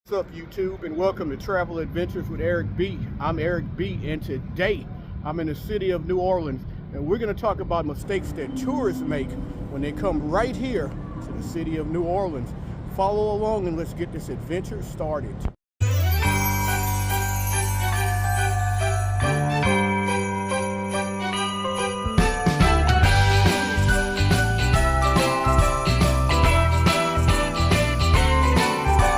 What's up, YouTube, and welcome to Travel Adventures with Eric B. I'm Eric B, and today I'm in the city of New Orleans, and we're going to talk about mistakes that tourists make when they come right here to the city of New Orleans. Follow along and let's get this adventure started.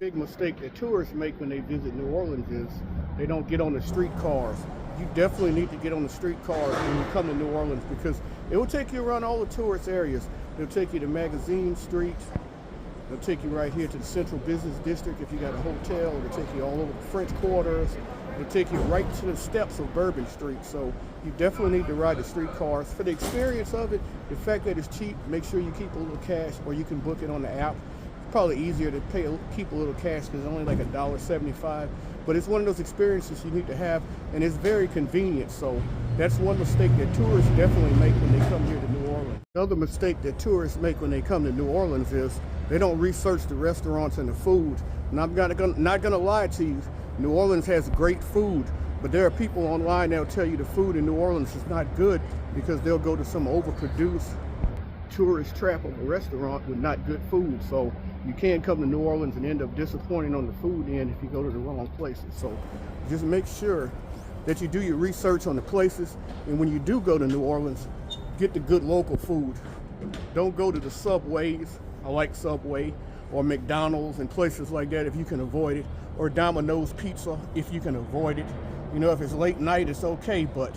Big mistake that tourists make when they visit New Orleans is they don't get on the streetcars. You definitely need to get on the streetcars when you come to New Orleans because it will take you around all the tourist areas. It'll take you to Magazine Street. It'll take you right here to the Central Business District if you got a hotel. It'll take you all over the French Quarters. It'll take you right to the steps of Bourbon Street. So you definitely need to ride the streetcars. For the experience of it, the fact that it's cheap, make sure you keep a little cash, or you can book it on the app. Probably easier to keep a little cash because it's only like $1.75, but it's one of those experiences you need to have, and it's very convenient. So that's one mistake that tourists definitely make when they come here to New Orleans. Another mistake that tourists make when they come to New Orleans is they don't research the restaurants and the food. And I'm not gonna lie to you, New Orleans has great food, but there are people online that'll tell you the food in New Orleans is not good because they'll go to some overproduced tourist trap of a restaurant with not good food. So you can come to New Orleans and end up disappointing on the food end if you go to the wrong places. So just make sure that you do your research on the places, and when you do go to New Orleans, get the good local food. Don't go to the Subways. I like Subway, or McDonald's and places like that if you can avoid it, or Domino's Pizza if you can avoid it. You know, if it's late night, it's okay, but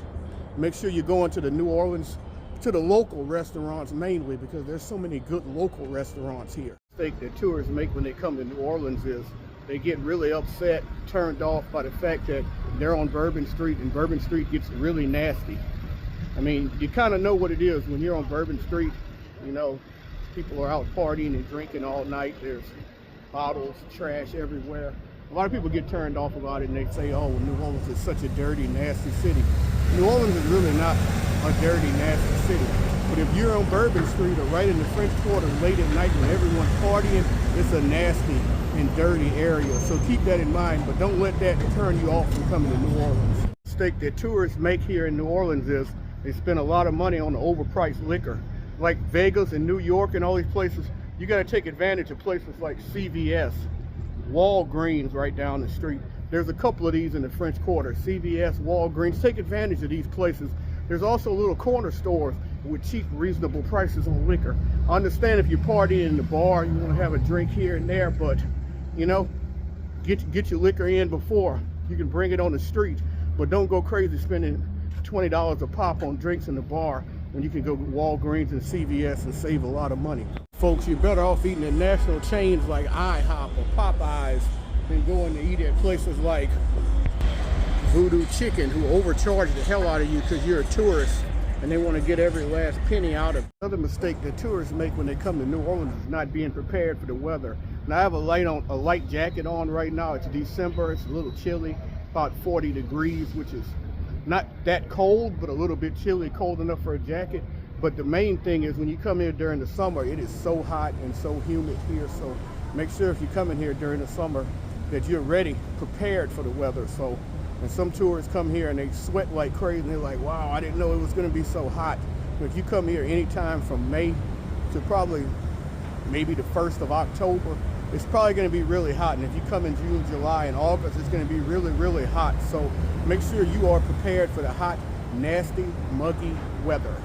make sure you're going to the New Orleans, to the local restaurants mainly, because there's so many good local restaurants here. The mistake that tourists make when they come to New Orleans is they get really upset, turned off by the fact that they're on Bourbon Street, and Bourbon Street gets really nasty. I mean, you kind of know what it is when you're on Bourbon Street. You know, people are out partying and drinking all night. There's bottles, trash everywhere. A lot of people get turned off about it, and they say, oh, New Orleans is such a dirty, nasty city. New Orleans is really not a dirty, nasty city. But if you're on Bourbon Street or right in the French Quarter late at night when everyone's partying, it's a nasty and dirty area. So keep that in mind, but don't let that turn you off from coming to New Orleans. The mistake that tourists make here in New Orleans is they spend a lot of money on the overpriced liquor. Like Vegas and New York and all these places, you got to take advantage of places like CVS, Walgreens right down the street. There's a couple of these in the French Quarter, CVS, Walgreens. Take advantage of these places. There's also little corner stores with cheap, reasonable prices on liquor. I understand if you're partying in the bar, you want to have a drink here and there, but you know, get your liquor in before you can bring it on the street. But don't go crazy spending $20 a pop on drinks in the bar when you can go to Walgreens and CVS and save a lot of money. Folks, you're better off eating at national chains like IHOP or Popeyes than going to eat at places like Voodoo Chicken, who overcharge the hell out of you because you're a tourist and they want to get every last penny out of it. Another mistake that tourists make when they come to New Orleans is not being prepared for the weather. Now I have a light jacket on right now. It's December, it's a little chilly, about 40 degrees, which is not that cold, but a little bit chilly, cold enough for a jacket. But the main thing is when you come here during the summer, it is so hot and so humid here. So make sure if you come in here during the summer that you're ready, prepared for the weather. So, and some tourists come here and they sweat like crazy and they're like, wow, I didn't know it was gonna be so hot. But if you come here anytime from May to probably maybe the 1st of October, it's probably gonna be really hot. And if you come in June, July, and August, it's gonna be really, really hot. So make sure you are prepared for the hot, nasty, muggy weather.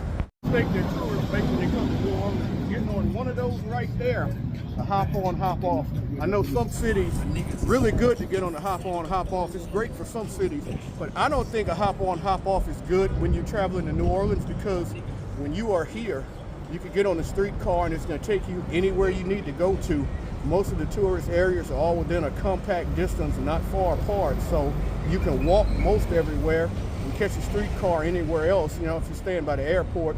Mistake that tourists make when they come to New Orleans is getting on one of those right there, a hop on, hop off. I know some cities, really good to get on the hop on, hop off. It's great for some cities, but I don't think a hop on, hop off is good when you're traveling to New Orleans, because when you are here, you can get on the streetcar and it's gonna take you anywhere you need to go to. Most of the tourist areas are all within a compact distance and not far apart, so you can walk most everywhere and catch a streetcar anywhere else. You know, if you're staying by the airport,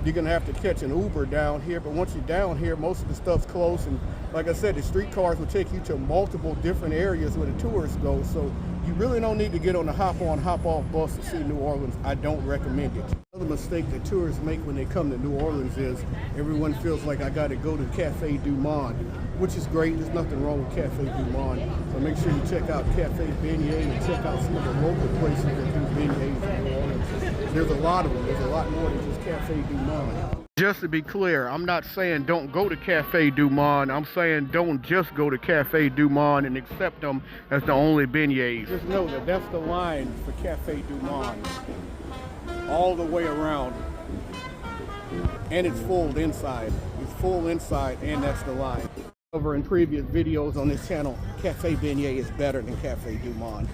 you're gonna have to catch an Uber down here, but once you're down here, most of the stuff's close and like I said, the streetcars will take you to multiple different areas where the tourists go. So you really don't need to get on the hop-on, hop-off bus to see New Orleans. I don't recommend it. Another mistake that tourists make when they come to New Orleans is everyone feels like I got to go to Cafe Du Monde, which is great. There's nothing wrong with Cafe Du Monde. So make sure you check out Cafe Beignet and check out some of the local places that do beignets in New Orleans. There's a lot of them. There's a lot more than just Cafe Du Monde. Just to be clear, I'm not saying don't go to Cafe Du Monde. I'm saying don't just go to Cafe Du Monde and accept them as the only beignets. Just know that that's the line for Cafe Du Monde. All the way around. And it's full inside. It's full inside, and that's the line. Over in previous videos on this channel, Cafe Beignet is better than Cafe Du Monde.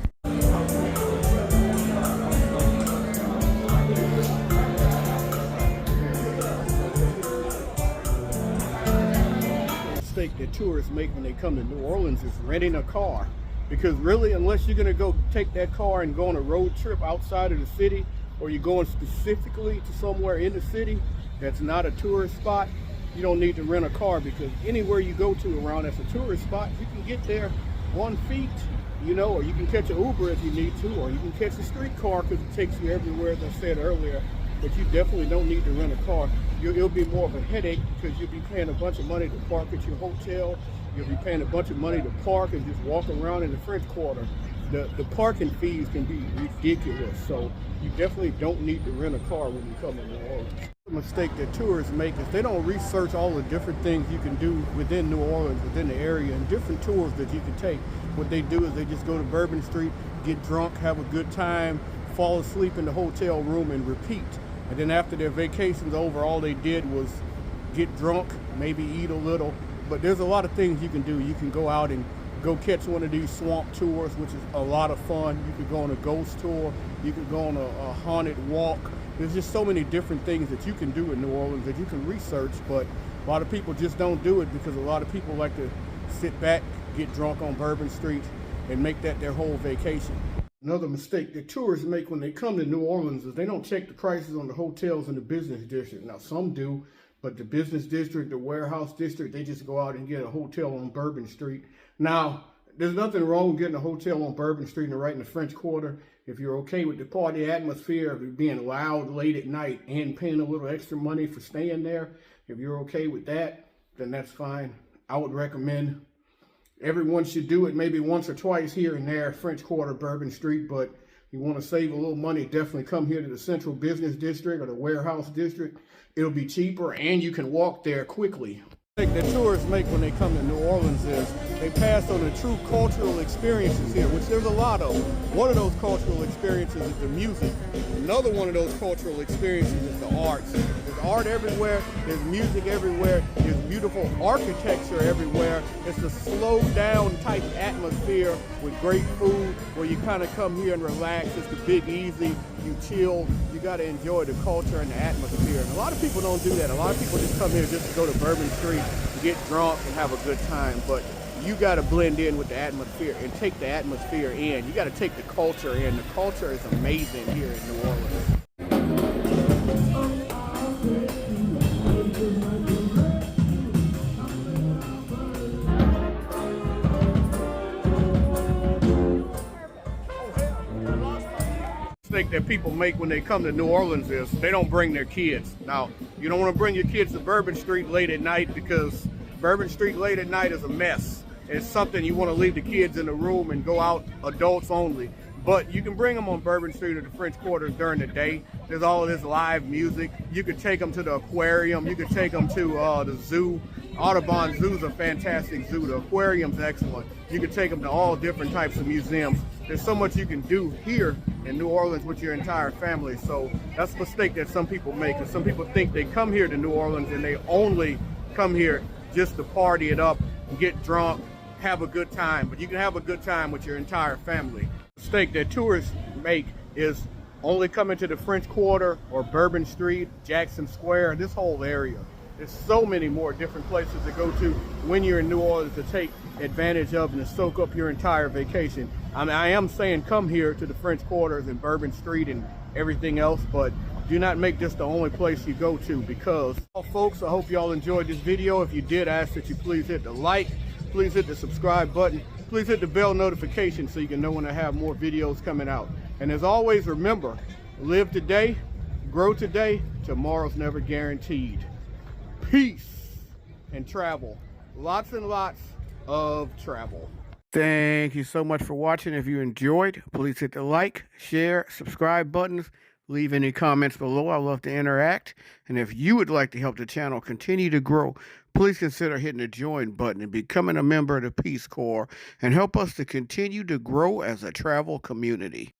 Mistake that tourists make when they come to New Orleans is renting a car, because really, unless you're going to go take that car and go on a road trip outside of the city, or you're going specifically to somewhere in the city that's not a tourist spot, you don't need to rent a car, because anywhere you go to around that's a tourist spot, you can get there on feet, you know, or you can catch an Uber if you need to, or you can catch a streetcar because it takes you everywhere, as I said earlier. But you definitely don't need to rent a car. It'll be more of a headache because you'll be paying a bunch of money to park at your hotel. You'll be paying a bunch of money to park and just walk around in the French Quarter. The parking fees can be ridiculous, so you definitely don't need to rent a car when you come to New Orleans. The mistake that tourists make is they don't research all the different things you can do within New Orleans, within the area, and different tours that you can take. What they do is they just go to Bourbon Street, get drunk, have a good time, fall asleep in the hotel room, and repeat. And then after their vacation's over, all they did was get drunk, maybe eat a little. But there's a lot of things you can do. You can go out and go catch one of these swamp tours, which is a lot of fun. You could go on a ghost tour. You could go on a haunted walk. There's just so many different things that you can do in New Orleans that you can research, but a lot of people just don't do it because a lot of people like to sit back, get drunk on Bourbon Street, and make that their whole vacation. Another mistake that tourists make when they come to New Orleans is they don't check the prices on the hotels in the business district. Now, some do, but the business district, the warehouse district, they just go out and get a hotel on Bourbon Street. Now, there's nothing wrong with getting a hotel on Bourbon Street and right in the French Quarter. If you're okay with the party atmosphere, of it being loud late at night and paying a little extra money for staying there, if you're okay with that, then that's fine. I would recommend everyone should do it maybe once or twice here and there, French Quarter, Bourbon Street, but you want to save a little money, definitely come here to the Central Business District or the Warehouse District. It'll be cheaper and you can walk there quickly. The mistake that tourists make when they come to New Orleans is they pass on the true cultural experiences here, which there's a lot of. One of those cultural experiences is the music. Another one of those cultural experiences is the arts. There's art everywhere, there's music everywhere, there's beautiful architecture everywhere. It's a slow down type atmosphere with great food where you kind of come here and relax. It's the Big Easy, you chill, you got to enjoy the culture and the atmosphere. And a lot of people don't do that. A lot of people just come here just to go to Bourbon Street, get drunk and have a good time. But you got to blend in with the atmosphere and take the atmosphere in. You got to take the culture in. The culture is amazing here in New Orleans. Mistake that people make when they come to New Orleans is they don't bring their kids. Now, you don't want to bring your kids to Bourbon Street late at night because Bourbon Street late at night is a mess. It's something you want to leave the kids in the room and go out adults only. But you can bring them on Bourbon Street or the French Quarter during the day. There's all of this live music. You could take them to the aquarium. You could take them to the zoo. Audubon Zoo's a fantastic zoo. The aquarium's excellent. You could take them to all different types of museums. There's so much you can do here in New Orleans with your entire family. So that's a mistake that some people make. And some people think they come here to New Orleans and they only come here just to party it up, get drunk, have a good time. But you can have a good time with your entire family. The mistake that tourists make is only coming to the French Quarter or Bourbon Street, Jackson Square, this whole area. There's so many more different places to go to when you're in New Orleans to take advantage of and to soak up your entire vacation. I mean, I am saying come here to the French Quarters and Bourbon Street and everything else, but Do not make this the only place you go to, because, well, folks, I hope y'all enjoyed this video. If you did, I ask that you please hit the like, please hit the subscribe button, please hit the bell notification so you can know when I have more videos coming out. And as always, remember, live today, grow today, tomorrow's never guaranteed. Peace and travel. Lots and lots of travel. Thank you so much for watching. If you enjoyed, please hit the like, share, subscribe buttons. Leave any comments below. I love to interact. And if you would like to help the channel continue to grow, please consider hitting the join button and becoming a member of the Peace Corps and help us to continue to grow as a travel community.